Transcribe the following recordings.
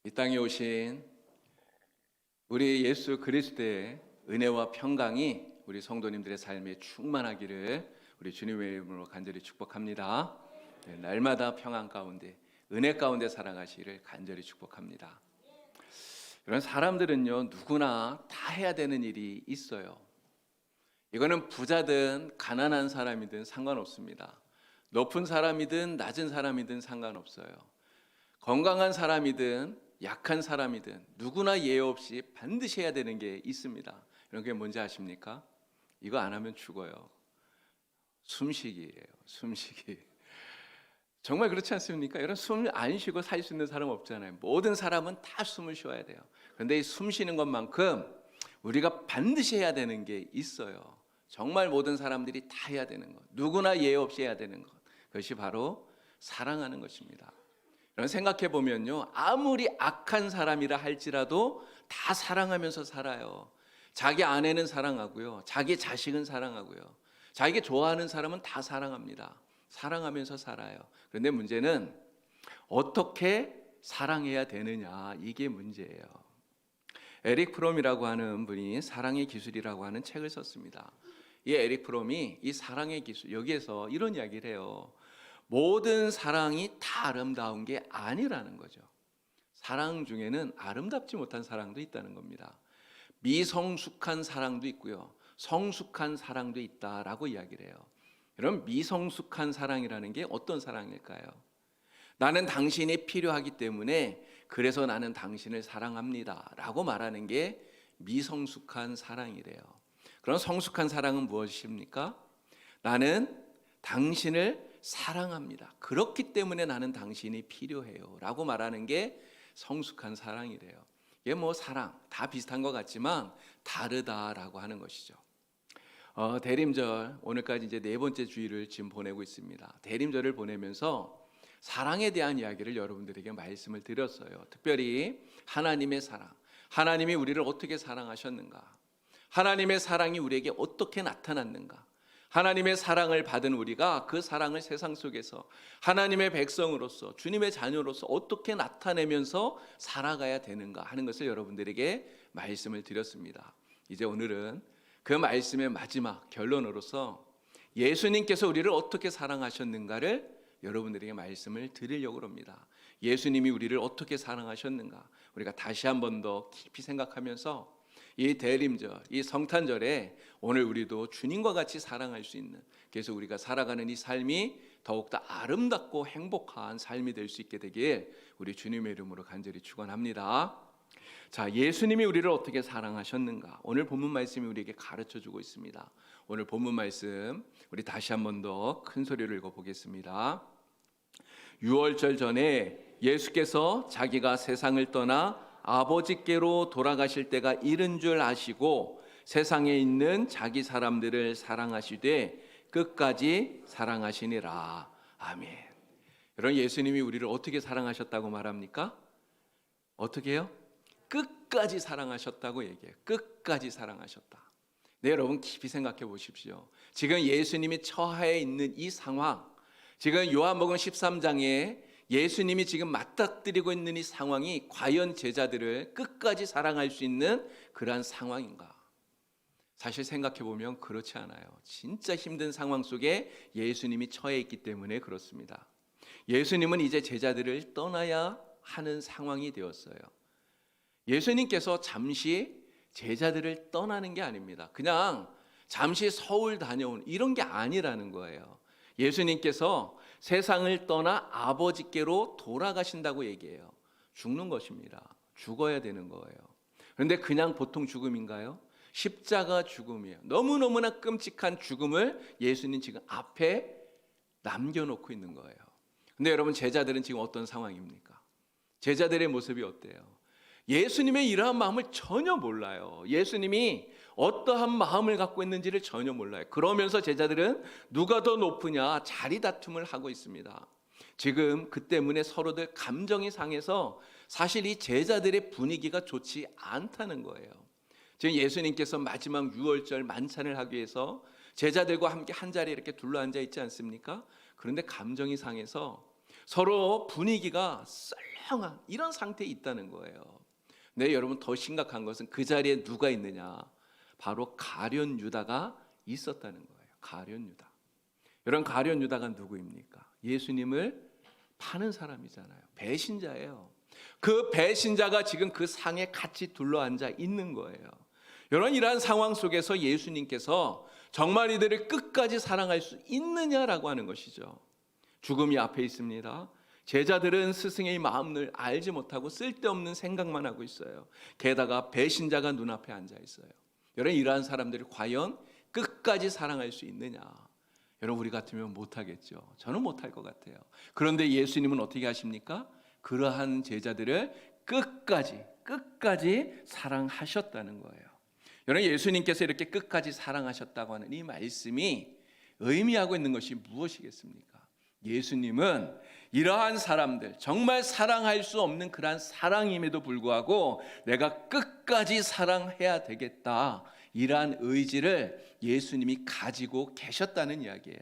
이 땅에 오신 우리 예수 그리스도의 은혜와 평강이 우리 성도님들의 삶에 충만하기를 우리 주님의 이름으로 간절히 축복합니다. 날마다 평안 가운데 은혜 가운데 살아가시기를 간절히 축복합니다. 이런 사람들은요, 누구나 다 해야 되는 일이 있어요. 이거는 부자든 가난한 사람이든 상관없습니다. 높은 사람이든 낮은 사람이든 상관없어요. 건강한 사람이든 약한 사람이든 누구나 예외 없이 반드시 해야 되는 게 있습니다. 이런 게 뭔지 아십니까? 이거 안 하면 죽어요. 숨쉬기예요. 숨쉬기. 정말 그렇지 않습니까? 여러분, 숨 안 쉬고 살 수 있는 사람 없잖아요. 모든 사람은 다 숨을 쉬어야 돼요. 그런데 이 숨 쉬는 것만큼 우리가 반드시 해야 되는 게 있어요. 정말 모든 사람들이 다 해야 되는 것, 누구나 예외 없이 해야 되는 것, 그것이 바로 사랑하는 것입니다. 이런 생각해 보면요, 아무리 악한 사람이라 할지라도 다 사랑하면서 살아요. 자기 아내는 사랑하고요, 자기 자식은 사랑하고요, 자기 좋아하는 사람은 다 사랑합니다. 사랑하면서 살아요. 그런데 문제는 어떻게 사랑해야 되느냐, 이게 문제예요. 에릭 프롬이라고 하는 분이 사랑의 기술이라고 하는 책을 썼습니다. 이 에릭 프롬이 이 사랑의 기술, 여기에서 이런 이야기를 해요. 모든 사랑이 다 아름다운 게 아니라는 거죠. 사랑 중에는 아름답지 못한 사랑도 있다는 겁니다. 미성숙한 사랑도 있고요, 성숙한 사랑도 있다라고 이야기를 해요. 여러분, 미성숙한 사랑이라는 게 어떤 사랑일까요? 나는 당신이 필요하기 때문에 그래서 나는 당신을 사랑합니다 라고 말하는 게 미성숙한 사랑이래요. 그럼 성숙한 사랑은 무엇입니까? 나는 당신을 사랑합니다, 그렇기 때문에 나는 당신이 필요해요 라고 말하는 게 성숙한 사랑이래요. 이게 뭐 사랑 다 비슷한 것 같지만 다르다라고 하는 것이죠. 대림절, 오늘까지 이제 네 번째 주일을 지금 보내고 있습니다. 대림절을 보내면서 사랑에 대한 이야기를 여러분들에게 말씀을 드렸어요. 특별히 하나님의 사랑, 하나님이 우리를 어떻게 사랑하셨는가, 하나님의 사랑이 우리에게 어떻게 나타났는가, 하나님의 사랑을 받은 우리가 그 사랑을 세상 속에서 하나님의 백성으로서, 주님의 자녀로서 어떻게 나타내면서 살아가야 되는가 하는 것을 여러분들에게 말씀을 드렸습니다. 이제 오늘은 그 말씀의 마지막 결론으로서 예수님께서 우리를 어떻게 사랑하셨는가를 여러분들에게 말씀을 드리려고 합니다. 예수님이 우리를 어떻게 사랑하셨는가, 우리가 다시 한 번 더 깊이 생각하면서 이 대림절, 이 성탄절에 오늘 우리도 주님과 같이 사랑할 수 있는, 그래서 우리가 살아가는 이 삶이 더욱더 아름답고 행복한 삶이 될 수 있게 되길 우리 주님의 이름으로 간절히 축원합니다. 자, 예수님이 우리를 어떻게 사랑하셨는가, 오늘 본문 말씀이 우리에게 가르쳐주고 있습니다. 오늘 본문 말씀 우리 다시 한 번 더 큰 소리로 읽어보겠습니다. 유월절 전에 예수께서 자기가 세상을 떠나 아버지께로 돌아가실 때가 이른 줄 아시고 세상에 있는 자기 사람들을 사랑하시되 끝까지 사랑하시니라. 아멘. 여러분, 예수님이 우리를 어떻게 사랑하셨다고 말합니까? 어떻게 해요? 끝까지 사랑하셨다고 얘기해요. 끝까지 사랑하셨다. 네, 여러분 깊이 생각해 보십시오. 지금 예수님이 처하에 있는 이 상황, 지금 요한복음 13장에 예수님이 지금 맞닥뜨리고 있는 이 상황이 과연 제자들을 끝까지 사랑할 수 있는 그러한 상황인가? 사실 생각해 보면 그렇지 않아요. 진짜 힘든 상황 속에 예수님이 처해 있기 때문에 그렇습니다. 예수님은 이제 제자들을 떠나야 하는 상황이 되었어요. 예수님께서 잠시 제자들을 떠나는 게 아닙니다. 그냥 잠시 서울 다녀온 이런 게 아니라는 거예요. 예수님께서 세상을 떠나 아버지께로 돌아가신다고 얘기해요. 죽는 것입니다. 죽어야 되는 거예요. 그런데 그냥 보통 죽음인가요? 십자가 죽음이에요. 너무너무나 끔찍한 죽음을 예수님 지금 앞에 남겨놓고 있는 거예요. 근데 여러분, 제자들은 지금 어떤 상황입니까? 제자들의 모습이 어때요? 예수님의 이러한 마음을 전혀 몰라요. 예수님이 어떠한 마음을 갖고 있는지를 전혀 몰라요. 그러면서 제자들은 누가 더 높으냐 자리 다툼을 하고 있습니다. 지금 그 때문에 서로들 감정이 상해서 사실 이 제자들의 분위기가 좋지 않다는 거예요. 지금 예수님께서 마지막 유월절 만찬을 하기 위해서 제자들과 함께 한 자리에 이렇게 둘러앉아 있지 않습니까? 그런데 감정이 상해서 서로 분위기가 썰렁한 이런 상태에 있다는 거예요. 네, 여러분, 더 심각한 것은 그 자리에 누가 있느냐? 바로 가룟 유다가 있었다는 거예요. 가룟 유다. 여러분, 가룟 유다가 누구입니까? 예수님을 파는 사람이잖아요. 배신자예요. 그 배신자가 지금 그 상에 같이 둘러앉아 있는 거예요. 여러분, 이러한 상황 속에서 예수님께서 정말 이들을 끝까지 사랑할 수 있느냐라고 하는 것이죠. 죽음이 앞에 있습니다. 제자들은 스승의 마음을 알지 못하고 쓸데없는 생각만 하고 있어요. 게다가 배신자가 눈앞에 앉아 있어요. 여러분, 이러한 사람들이 과연 끝까지 사랑할 수 있느냐? 여러분, 우리 같으면 못하겠죠. 저는 못할 것 같아요. 그런데 예수님은 어떻게 하십니까? 그러한 제자들을 끝까지 사랑하셨다는 거예요. 여러분, 예수님께서 이렇게 끝까지 사랑하셨다고 하는 이 말씀이 의미하고 있는 것이 무엇이겠습니까? 예수님은 이러한 사람들, 정말 사랑할 수 없는 그러한 사랑임에도 불구하고 내가 끝까지 사랑해야 되겠다, 이러한 의지를 예수님이 가지고 계셨다는 이야기예요.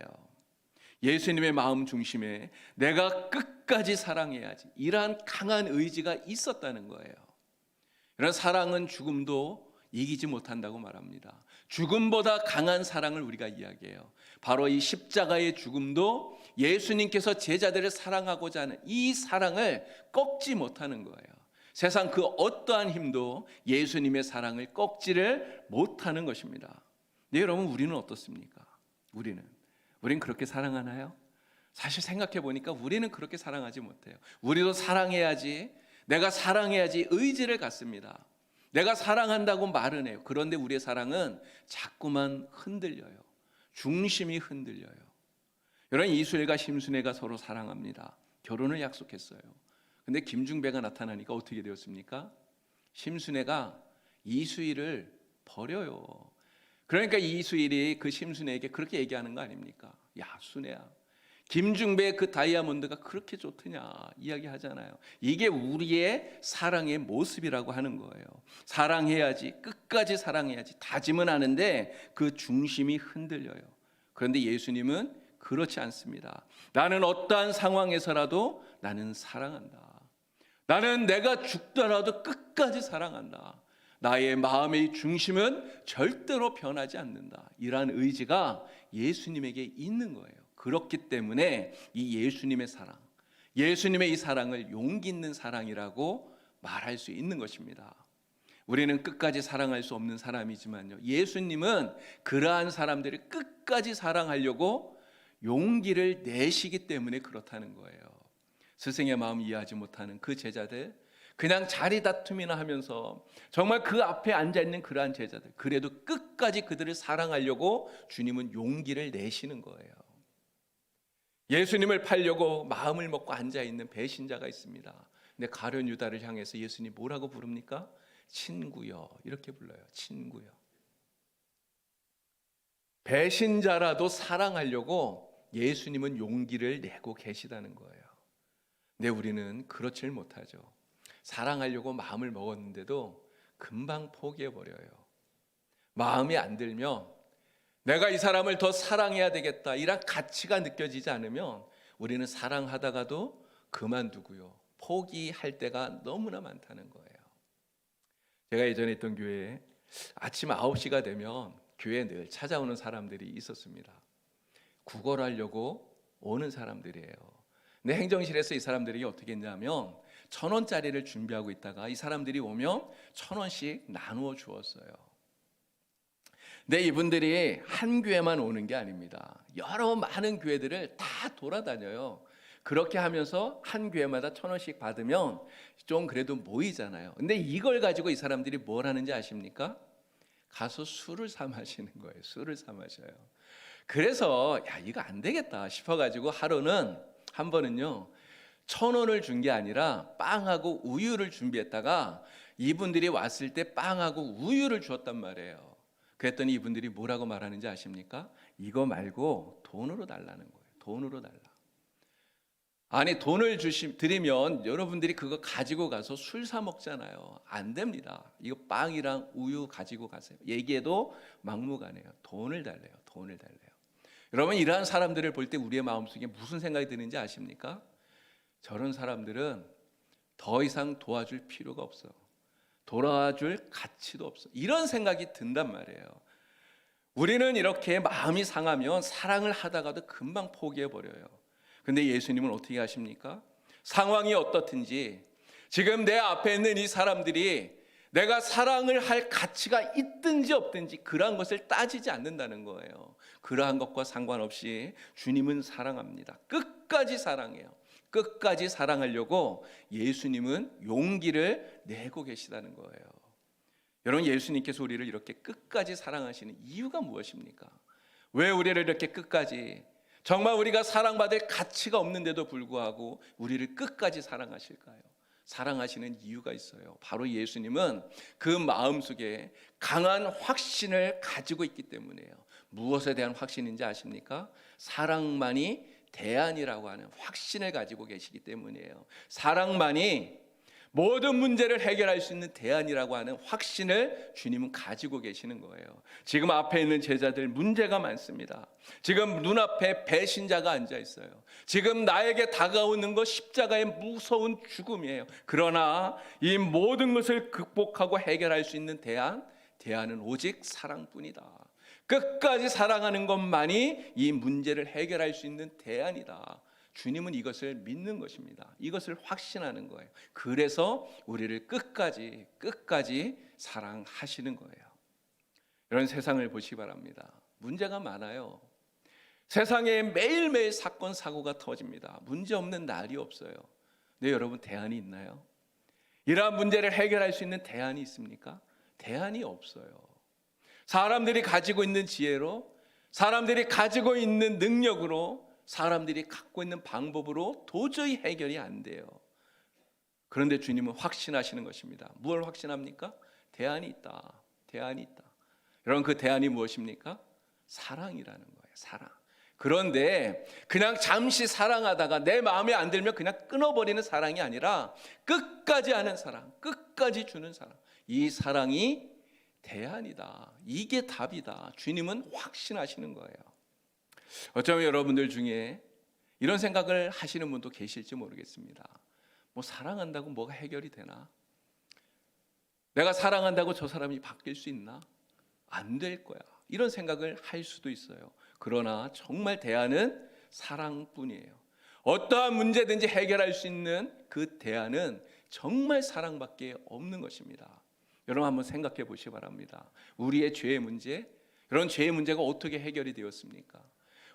예수님의 마음 중심에 내가 끝까지 사랑해야지, 이러한 강한 의지가 있었다는 거예요. 이런 사랑은 죽음도 이기지 못한다고 말합니다. 죽음보다 강한 사랑을 우리가 이야기해요. 바로 이 십자가의 죽음도 예수님께서 제자들을 사랑하고자 하는 이 사랑을 꺾지 못하는 거예요. 세상 그 어떠한 힘도 예수님의 사랑을 꺾지를 못하는 것입니다. 네, 여러분, 우리는 어떻습니까? 우리는 그렇게 사랑하나요? 사실 생각해 보니까 우리는 그렇게 사랑하지 못해요. 우리도 사랑해야지, 내가 사랑해야지 의지를 갖습니다. 내가 사랑한다고 말은 해요. 그런데 우리의 사랑은 자꾸만 흔들려요. 중심이 흔들려요. 여러분, 이수일과 심순애가 서로 사랑합니다. 결혼을 약속했어요. 근데 김중배가 나타나니까 어떻게 되었습니까? 심순애가 이수일을 버려요. 그러니까 이수일이 그 심순애에게 그렇게 얘기하는 거 아닙니까? 야, 순애야, 김중배의 그 다이아몬드가 그렇게 좋더냐 이야기하잖아요. 이게 우리의 사랑의 모습이라고 하는 거예요. 사랑해야지, 끝까지 사랑해야지 다짐은 하는데 그 중심이 흔들려요. 그런데 예수님은 그렇지 않습니다. 나는 어떠한 상황에서라도 나는 사랑한다. 나는 내가 죽더라도 끝까지 사랑한다. 나의 마음의 중심은 절대로 변하지 않는다. 이러한 의지가 예수님에게 있는 거예요. 그렇기 때문에 이 예수님의 사랑, 예수님의 이 사랑을 용기 있는 사랑이라고 말할 수 있는 것입니다. 우리는 끝까지 사랑할 수 없는 사람이지만요, 예수님은 그러한 사람들을 끝까지 사랑하려고 용기를 내시기 때문에 그렇다는 거예요. 스승의 마음 이해하지 못하는 그 제자들, 그냥 자리 다툼이나 하면서 정말 그 앞에 앉아있는 그러한 제자들, 그래도 끝까지 그들을 사랑하려고 주님은 용기를 내시는 거예요. 예수님을 팔려고 마음을 먹고 앉아있는 배신자가 있습니다. 근데 가룟 유다를 향해서 예수님 뭐라고 부릅니까? 친구여, 이렇게 불러요. 친구여. 배신자라도 사랑하려고 예수님은 용기를 내고 계시다는 거예요. 근데 우리는 그렇질 못하죠. 사랑하려고 마음을 먹었는데도 금방 포기해버려요. 마음이 안 들면, 내가 이 사람을 더 사랑해야 되겠다, 이런 가치가 느껴지지 않으면 우리는 사랑하다가도 그만두고요, 포기할 때가 너무나 많다는 거예요. 제가 예전에 있던 교회에 아침 9시가 되면 교회에 늘 찾아오는 사람들이 있었습니다. 구걸하려고 오는 사람들이에요. 근데 행정실에서 이 사람들이 어떻게 했냐면 1,000원짜리를 준비하고 있다가 이 사람들이 오면 1,000원씩 나누어 주었어요. 근데 이분들이 한 교회만 오는 게 아닙니다. 여러 많은 교회들을 다 돌아다녀요. 그렇게 하면서 한 교회마다 1,000원씩 받으면 좀 그래도 모이잖아요. 근데 이걸 가지고 이 사람들이 뭘 하는지 아십니까? 가서 술을 사 마시는 거예요. 술을 사 마셔요. 그래서 야, 이거 안 되겠다 싶어가지고 한 번은요 1,000원을 준 게 아니라 빵하고 우유를 준비했다가 이분들이 왔을 때 빵하고 우유를 주었단 말이에요. 그랬더니 이분들이 뭐라고 말하는지 아십니까? 이거 말고 돈으로 달라는 거예요. 돈으로 달라. 아니, 돈을 드리면 여러분들이 그거 가지고 가서 술 사 먹잖아요. 안 됩니다. 이거 빵이랑 우유 가지고 가세요. 얘기해도 막무가내요. 돈을 달래요. 돈을 달래요. 여러분, 이러한 사람들을 볼 때 우리의 마음속에 무슨 생각이 드는지 아십니까? 저런 사람들은 더 이상 도와줄 필요가 없어. 도와줄 가치도 없어. 이런 생각이 든단 말이에요. 우리는 이렇게 마음이 상하면 사랑을 하다가도 금방 포기해버려요. 근데 예수님은 어떻게 하십니까? 상황이 어떻든지 지금 내 앞에 있는 이 사람들이 내가 사랑을 할 가치가 있든지 없든지 그러한 것을 따지지 않는다는 거예요. 그러한 것과 상관없이 주님은 사랑합니다. 끝까지 사랑해요. 끝까지 사랑하려고 예수님은 용기를 내고 계시다는 거예요. 여러분, 예수님께서 우리를 이렇게 끝까지 사랑하시는 이유가 무엇입니까? 왜 우리를 이렇게 끝까지, 정말 우리가 사랑받을 가치가 없는데도 불구하고 우리를 끝까지 사랑하실까요? 사랑하시는 이유가 있어요. 바로 예수님은 그 마음속에 강한 확신을 가지고 있기 때문이에요. 무엇에 대한 확신인지 아십니까? 사랑만이 대안이라고 하는 확신을 가지고 계시기 때문이에요. 사랑만이 모든 문제를 해결할 수 있는 대안이라고 하는 확신을 주님은 가지고 계시는 거예요. 지금 앞에 있는 제자들 문제가 많습니다. 지금 눈앞에 배신자가 앉아 있어요. 지금 나에게 다가오는 것 십자가의 무서운 죽음이에요. 그러나 이 모든 것을 극복하고 해결할 수 있는 대안은 오직 사랑뿐이다. 끝까지 사랑하는 것만이 이 문제를 해결할 수 있는 대안이다. 주님은 이것을 믿는 것입니다. 이것을 확신하는 거예요. 그래서 우리를 끝까지 사랑하시는 거예요. 이런 세상을 보시기 바랍니다. 문제가 많아요. 세상에 매일매일 사건 사고가 터집니다. 문제 없는 날이 없어요. 근데 여러분, 대안이 있나요? 이러한 문제를 해결할 수 있는 대안이 있습니까? 대안이 없어요. 사람들이 가지고 있는 지혜로, 사람들이 가지고 있는 능력으로, 사람들이 갖고 있는 방법으로 도저히 해결이 안 돼요. 그런데 주님은 확신하시는 것입니다. 무엇을 확신합니까? 대안이 있다. 대안이 있다. 여러분, 그 대안이 무엇입니까? 사랑이라는 거예요. 사랑. 그런데 그냥 잠시 사랑하다가 내 마음에 안 들면 그냥 끊어버리는 사랑이 아니라 끝까지 하는 사랑, 끝까지 주는 사랑. 이 사랑이 대안이다. 이게 답이다. 주님은 확신하시는 거예요. 어쩌면 여러분들 중에 이런 생각을 하시는 분도 계실지 모르겠습니다. 뭐 사랑한다고 뭐가 해결이 되나? 내가 사랑한다고 저 사람이 바뀔 수 있나? 안 될 거야. 이런 생각을 할 수도 있어요. 그러나 정말 대안은 사랑뿐이에요. 어떠한 문제든지 해결할 수 있는 그 대안은 정말 사랑밖에 없는 것입니다. 여러분, 한번 생각해 보시기 바랍니다. 우리의 죄의 문제, 이런 죄의 문제가 어떻게 해결이 되었습니까?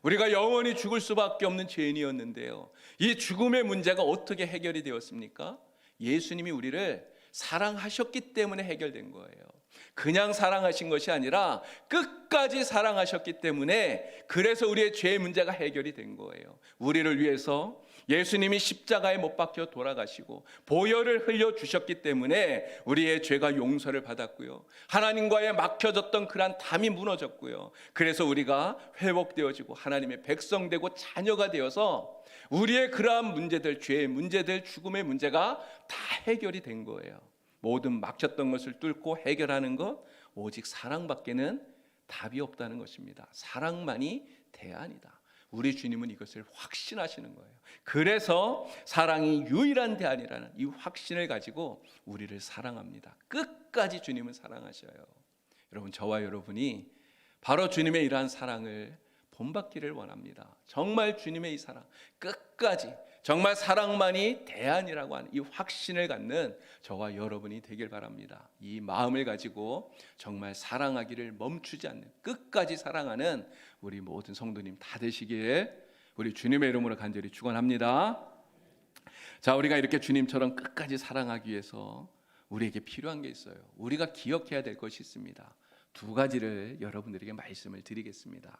우리가 영원히 죽을 수밖에 없는 죄인이었는데요, 이 죽음의 문제가 어떻게 해결이 되었습니까? 예수님이 우리를 사랑하셨기 때문에 해결된 거예요. 그냥 사랑하신 것이 아니라 끝까지 사랑하셨기 때문에, 그래서 우리의 죄의 문제가 해결이 된 거예요. 우리를 위해서 예수님이 십자가에 못 박혀 돌아가시고 보혈을 흘려주셨기 때문에 우리의 죄가 용서를 받았고요, 하나님과의 막혀졌던 그런 담이 무너졌고요, 그래서 우리가 회복되어지고 하나님의 백성되고 자녀가 되어서 우리의 그러한 문제들, 죄의 문제들, 죽음의 문제가 다 해결이 된 거예요. 모든 막혔던 것을 뚫고 해결하는 것, 오직 사랑밖에는 답이 없다는 것입니다. 사랑만이 대안이다. 우리 주님은 이것을 확신하시는 거예요. 그래서 사랑이 유일한 대안이라는 이 확신을 가지고 우리를 사랑합니다. 끝까지 주님은 사랑하셔요. 여러분, 저와 여러분이 바로 주님의 이러한 사랑을 본받기를 원합니다. 정말 주님의 이 사랑, 끝까지 정말 사랑만이 대안이라고 하는 이 확신을 갖는 저와 여러분이 되길 바랍니다. 이 마음을 가지고 정말 사랑하기를 멈추지 않는, 끝까지 사랑하는 우리 모든 성도님 다 되시기에 우리 주님의 이름으로 간절히 축원합니다. 자, 우리가 이렇게 주님처럼 끝까지 사랑하기 위해서 우리에게 필요한 게 있어요. 우리가 기억해야 될 것이 있습니다. 두 가지를 여러분들에게 말씀을 드리겠습니다.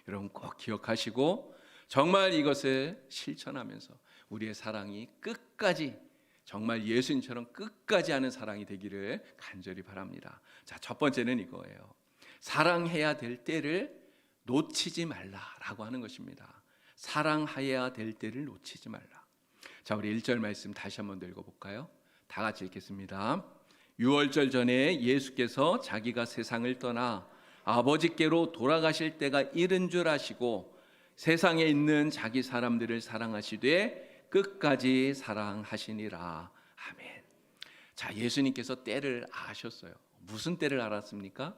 여러분 꼭 기억하시고 정말 이것을 실천하면서 우리의 사랑이 끝까지, 정말 예수님처럼 끝까지 하는 사랑이 되기를 간절히 바랍니다. 자, 첫 번째는 이거예요. 사랑해야 될 때를 놓치지 말라라고 하는 것입니다. 사랑해야 될 때를 놓치지 말라. 자, 우리 1절 말씀 다시 한번 읽어볼까요? 다 같이 읽겠습니다. 유월절 전에 예수께서 자기가 세상을 떠나 아버지께로 돌아가실 때가 이른 줄 아시고 세상에 있는 자기 사람들을 사랑하시되 끝까지 사랑하시니라. 아멘. 자, 예수님께서 때를 아셨어요. 무슨 때를 알았습니까?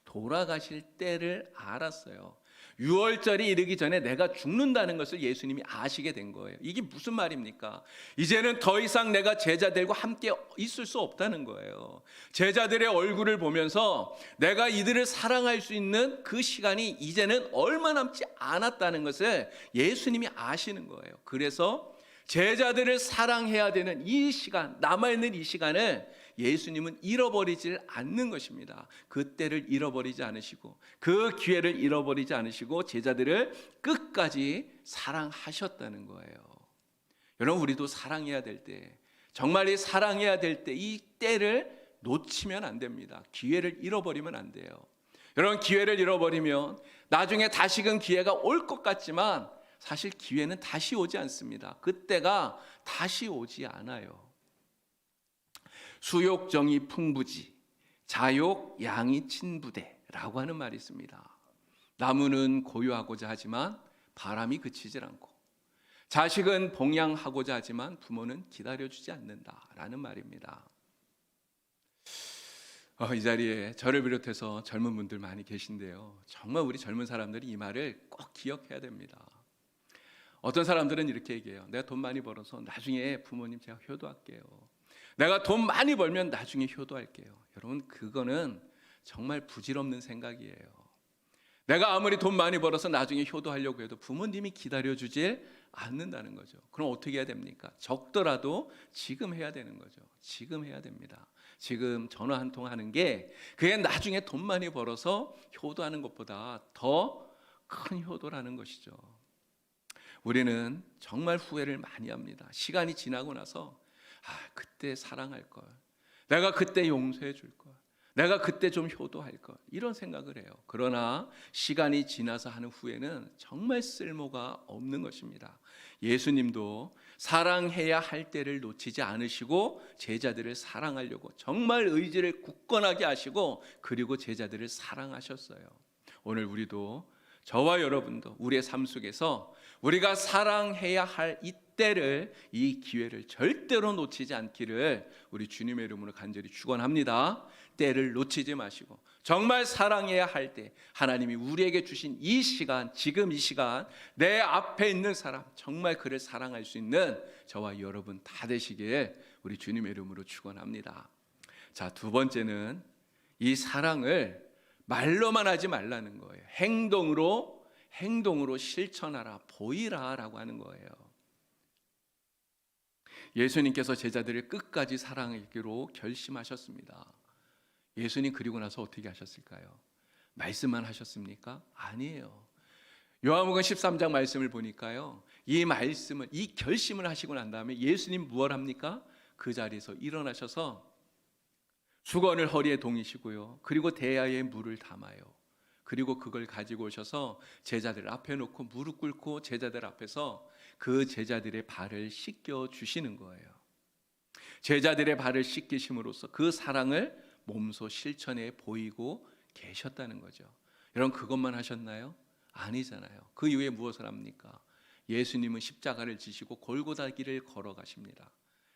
돌아가실 때를 알았어요. 6월절이 이르기 전에 내가 죽는다는 것을 예수님이 아시게 된 거예요. 이게 무슨 말입니까? 이제는 더 이상 내가 제자들과 함께 있을 수 없다는 거예요. 제자들의 얼굴을 보면서 내가 이들을 사랑할 수 있는 그 시간이 이제는 얼마 남지 않았다는 것을 예수님이 아시는 거예요. 그래서 제자들을 사랑해야 되는 이 시간, 남아있는 이 시간을 예수님은 잃어버리질 않는 것입니다. 그 때를 잃어버리지 않으시고 그 기회를 잃어버리지 않으시고 제자들을 끝까지 사랑하셨다는 거예요. 여러분, 우리도 사랑해야 될 때, 정말 이 사랑해야 될 때 이 때를 놓치면 안 됩니다. 기회를 잃어버리면 안 돼요. 여러분, 기회를 잃어버리면 나중에 다시금 기회가 올 것 같지만 사실 기회는 다시 오지 않습니다. 그때가 다시 오지 않아요. 수욕정이 풍부지 자욕 양이 친부대라고 하는 말이 있습니다. 나무는 고요하고자 하지만 바람이 그치질 않고 자식은 봉양하고자 하지만 부모는 기다려주지 않는다라는 말입니다. 이 자리에 저를 비롯해서 젊은 분들 많이 계신데요, 정말 우리 젊은 사람들이 이 말을 꼭 기억해야 됩니다. 어떤 사람들은 이렇게 얘기해요. 내가 돈 많이 벌어서 나중에 부모님 제가 효도할게요. 내가 돈 많이 벌면 나중에 효도할게요. 여러분, 그거는 정말 부질없는 생각이에요. 내가 아무리 돈 많이 벌어서 나중에 효도하려고 해도 부모님이 기다려주질 않는다는 거죠. 그럼 어떻게 해야 됩니까? 적더라도 지금 해야 되는 거죠. 지금 해야 됩니다. 지금 전화 한 통 하는 게 그게 나중에 돈 많이 벌어서 효도하는 것보다 더 큰 효도라는 것이죠. 우리는 정말 후회를 많이 합니다. 시간이 지나고 나서 그때 사랑할 걸, 내가 그때 용서해 줄 걸, 내가 그때 좀 효도할 걸, 이런 생각을 해요. 그러나 시간이 지나서 하는 후회는 정말 쓸모가 없는 것입니다. 예수님도 사랑해야 할 때를 놓치지 않으시고 제자들을 사랑하려고 정말 의지를 굳건하게 하시고 그리고 제자들을 사랑하셨어요. 오늘 우리도, 저와 여러분도 우리의 삶 속에서 우리가 사랑해야 할 이때를, 이 기회를 절대로 놓치지 않기를 우리 주님의 이름으로 간절히 축원합니다. 때를 놓치지 마시고 정말 사랑해야 할 때, 하나님이 우리에게 주신 이 시간, 지금 이 시간 내 앞에 있는 사람, 정말 그를 사랑할 수 있는 저와 여러분 다 되시길 우리 주님의 이름으로 축원합니다. 자, 두 번째는 이 사랑을 말로만 하지 말라는 거예요. 행동으로 실천하라, 보이라라고 하는 거예요. 예수님께서 제자들을 끝까지 사랑하기로 결심하셨습니다. 예수님 그리고 나서 어떻게 하셨을까요? 말씀만 하셨습니까? 아니에요. 요한복음 13장 말씀을 보니까요, 이 말씀을, 이 결심을 하시고 난 다음에 예수님 무엇 합니까? 그 자리에서 일어나셔서 수건을 허리에 동이시고요, 그리고 대야에 물을 담아요. 그리고 그걸 가지고 오셔서 제자들 앞에 놓고 무릎 꿇고 제자들 앞에서 그 제자들의 발을 씻겨 주시는 거예요. 제자들의 발을 씻기심으로써 그 사랑을 몸소 실천해 보이고 계셨다는 거죠. 여러분, 그것만 하셨나요? 아니잖아요. 그 이후에 무엇을 합니까? 예수님은 십자가를 지시고 골고다 길을 걸어가십니다.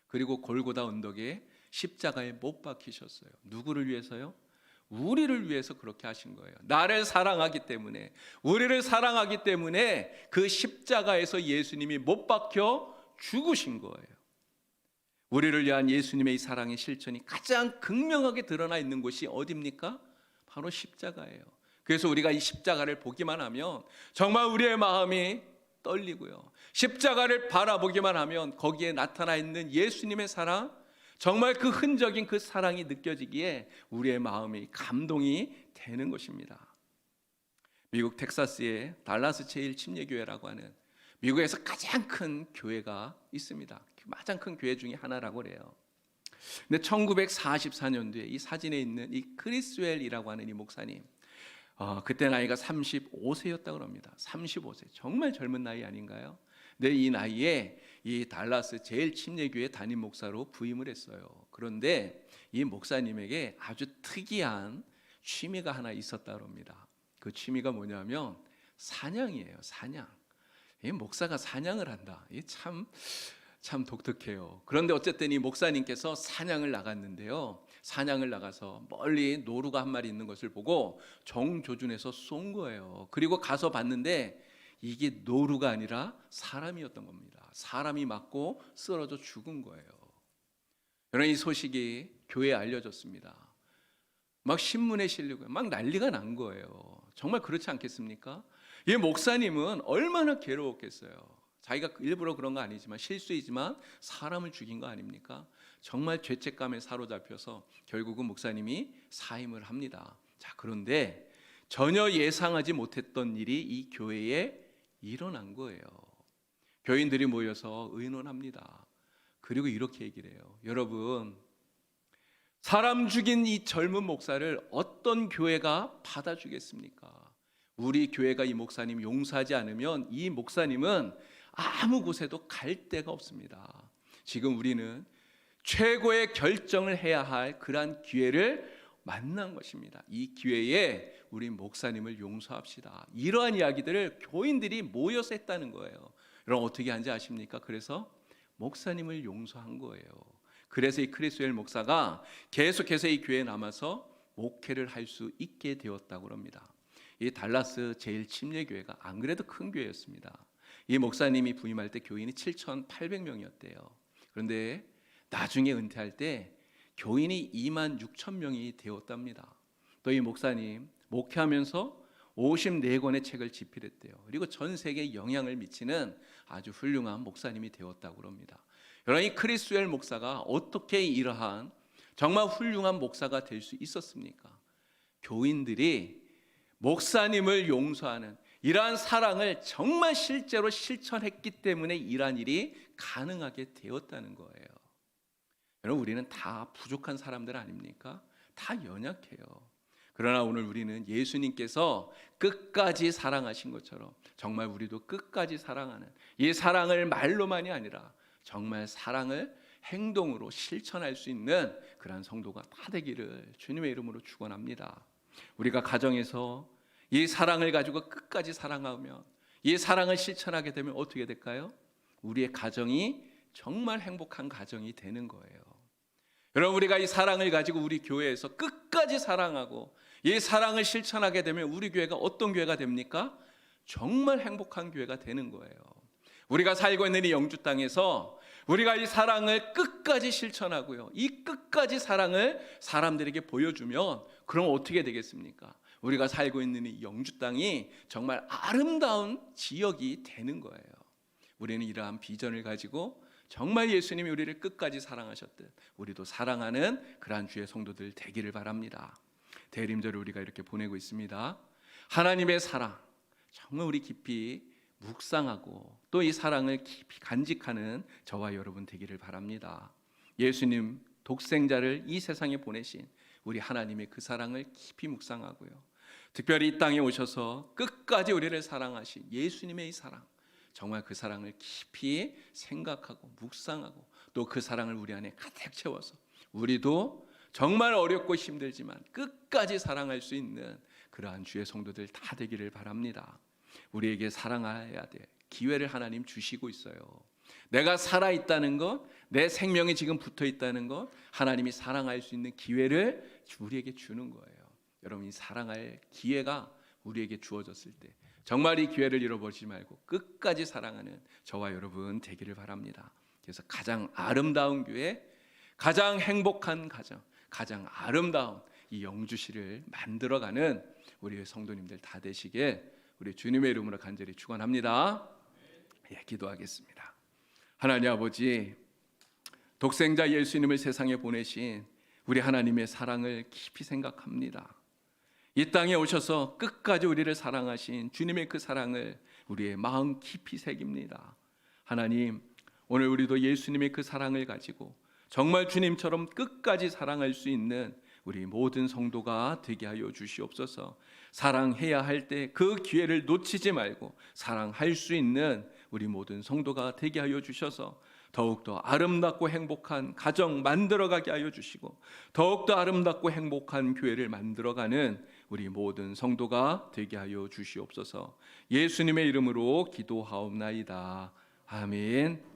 그리고 골고다 언덕에 십자가에 못 박히셨어요. 누구를 위해서요? 우리를 위해서 그렇게 하신 거예요. 나를 사랑하기 때문에, 우리를 사랑하기 때문에 그 십자가에서 예수님이 못 박혀 죽으신 거예요. 우리를 위한 예수님의 이 사랑의 실천이 가장 극명하게 드러나 있는 곳이 어디입니까? 바로 십자가예요. 그래서 우리가 이 십자가를 보기만 하면 정말 우리의 마음이 떨리고요, 십자가를 바라보기만 하면 거기에 나타나 있는 예수님의 사랑, 정말 그 흔적인 그 사랑이 느껴지기에 우리의 마음이 감동이 되는 것입니다. 미국 텍사스의 달라스 제일 침례교회라고 하는 미국에서 가장 큰 교회가 있습니다. 가장 큰 교회 중에 하나라고 그래요. 근데 1944년도에 이 사진에 있는 이 크리스웰이라고 하는 이 목사님, 그때 나이가 35세였다고 합니다. 35세, 정말 젊은 나이 아닌가요? 근데 이 나이에 이 달라스 제일 침례교회 담임 목사로 부임을 했어요. 그런데 이 목사님에게 아주 특이한 취미가 하나 있었다고 합니다. 그 취미가 뭐냐면 사냥이에요. 사냥. 이 목사가 사냥을 한다. 이게 참 독특해요. 그런데 어쨌든 이 목사님께서 사냥을 나갔는데요. 사냥을 나가서 멀리 노루가 한 마리 있는 것을 보고 정조준해서 쏜 거예요. 그리고 가서 봤는데 이게 노루가 아니라 사람이었던 겁니다. 사람이 맞고 쓰러져 죽은 거예요. 여러분, 이 소식이 교회에 알려졌습니다. 막 신문에 실리고 막 난리가 난 거예요. 정말 그렇지 않겠습니까? 이 목사님은 얼마나 괴로웠겠어요. 자기가 일부러 그런 거 아니지만 실수이지만 사람을 죽인 거 아닙니까? 정말 죄책감에 사로잡혀서 결국은 목사님이 사임을 합니다. 자, 그런데 전혀 예상하지 못했던 일이 이 교회에 일어난 거예요. 교인들이 모여서 의논합니다. 그리고 이렇게 얘기를 해요. 여러분, 사람 죽인 이 젊은 목사를 어떤 교회가 받아주겠습니까? 우리 교회가 이 목사님 용서하지 않으면 이 목사님은 아무 곳에도 갈 데가 없습니다. 지금 우리는 최고의 결정을 해야 할 그러한 기회를 만난 것입니다. 이 기회에 우리 목사님을 용서합시다. 이러한 이야기들을 교인들이 모여서 했다는 거예요. 여러분, 어떻게 한지 아십니까? 그래서 목사님을 용서한 거예요. 그래서 이 크리스웰 목사가 계속해서 이 교회에 남아서 목회를 할 수 있게 되었다고 합니다. 이 달라스 제1침례교회가 안 그래도 큰 교회였습니다. 이 목사님이 부임할 때 교인이 7,800명이었대요. 그런데 나중에 은퇴할 때 교인이 26,000명이 되었답니다. 또 이 목사님 목회하면서 54권의 책을 집필했대요. 그리고 전 세계에 영향을 미치는 아주 훌륭한 목사님이 되었다고 합니다. 여러분, 이 크리스웰 목사가 어떻게 이러한 정말 훌륭한 목사가 될 수 있었습니까? 교인들이 목사님을 용서하는 이러한 사랑을 정말 실제로 실천했기 때문에 이러한 일이 가능하게 되었다는 거예요. 여러분, 우리는 다 부족한 사람들 아닙니까? 다 연약해요. 그러나 오늘 우리는 예수님께서 끝까지 사랑하신 것처럼 정말 우리도 끝까지 사랑하는 이 사랑을 말로만이 아니라 정말 사랑을 행동으로 실천할 수 있는 그러한 성도가 다 되기를 주님의 이름으로 축원합니다. 우리가 가정에서 이 사랑을 가지고 끝까지 사랑하면, 이 사랑을 실천하게 되면 어떻게 될까요? 우리의 가정이 정말 행복한 가정이 되는 거예요. 여러분, 우리가 이 사랑을 가지고 우리 교회에서 끝까지 사랑하고 이 사랑을 실천하게 되면 우리 교회가 어떤 교회가 됩니까? 정말 행복한 교회가 되는 거예요. 우리가 살고 있는 이 영주 땅에서 우리가 이 사랑을 끝까지 실천하고요, 이 끝까지 사랑을 사람들에게 보여주면 그럼 어떻게 되겠습니까? 우리가 살고 있는 이 영주 땅이 정말 아름다운 지역이 되는 거예요. 우리는 이러한 비전을 가지고 정말 예수님이 우리를 끝까지 사랑하셨듯 우리도 사랑하는 그러한 주의 성도들 되기를 바랍니다. 대림절을 우리가 이렇게 보내고 있습니다. 하나님의 사랑 정말 우리 깊이 묵상하고 또 이 사랑을 깊이 간직하는 저와 여러분 되기를 바랍니다. 예수님 독생자를 이 세상에 보내신 우리 하나님의 그 사랑을 깊이 묵상하고요, 특별히 이 땅에 오셔서 끝까지 우리를 사랑하신 예수님의 이 사랑, 정말 그 사랑을 깊이 생각하고 묵상하고 또 그 사랑을 우리 안에 가득 채워서 우리도 정말 어렵고 힘들지만 끝까지 사랑할 수 있는 그러한 주의 성도들 다 되기를 바랍니다. 우리에게 사랑해야 될 기회를 하나님 주시고 있어요. 내가 살아있다는 것, 내 생명이 지금 붙어있다는 것, 하나님이 사랑할 수 있는 기회를 우리에게 주는 거예요. 여러분, 이 사랑할 기회가 우리에게 주어졌을 때 정말 이 기회를 잃어버리지 말고 끝까지 사랑하는 저와 여러분 되기를 바랍니다. 그래서 가장 아름다운 교회, 가장 행복한 가정, 가장 아름다운 이 영주시를 만들어가는 우리 성도님들 다 되시게 우리 주님의 이름으로 간절히 축원합니다. 예, 기도하겠습니다. 하나님 아버지, 독생자 예수님을 세상에 보내신 우리 하나님의 사랑을 깊이 생각합니다. 이 땅에 오셔서 끝까지 우리를 사랑하신 주님의 그 사랑을 우리의 마음 깊이 새깁니다. 하나님, 오늘 우리도 예수님의 그 사랑을 가지고 정말 주님처럼 끝까지 사랑할 수 있는 우리 모든 성도가 되게 하여 주시옵소서. 사랑해야 할 때 그 기회를 놓치지 말고 사랑할 수 있는 우리 모든 성도가 되게 하여 주셔서 더욱더 아름답고 행복한 가정 만들어가게 하여 주시고 더욱더 아름답고 행복한 교회를 만들어가는 우리 모든 성도가 되게 하여 주시옵소서. 예수님의 이름으로 기도하옵나이다. 아멘.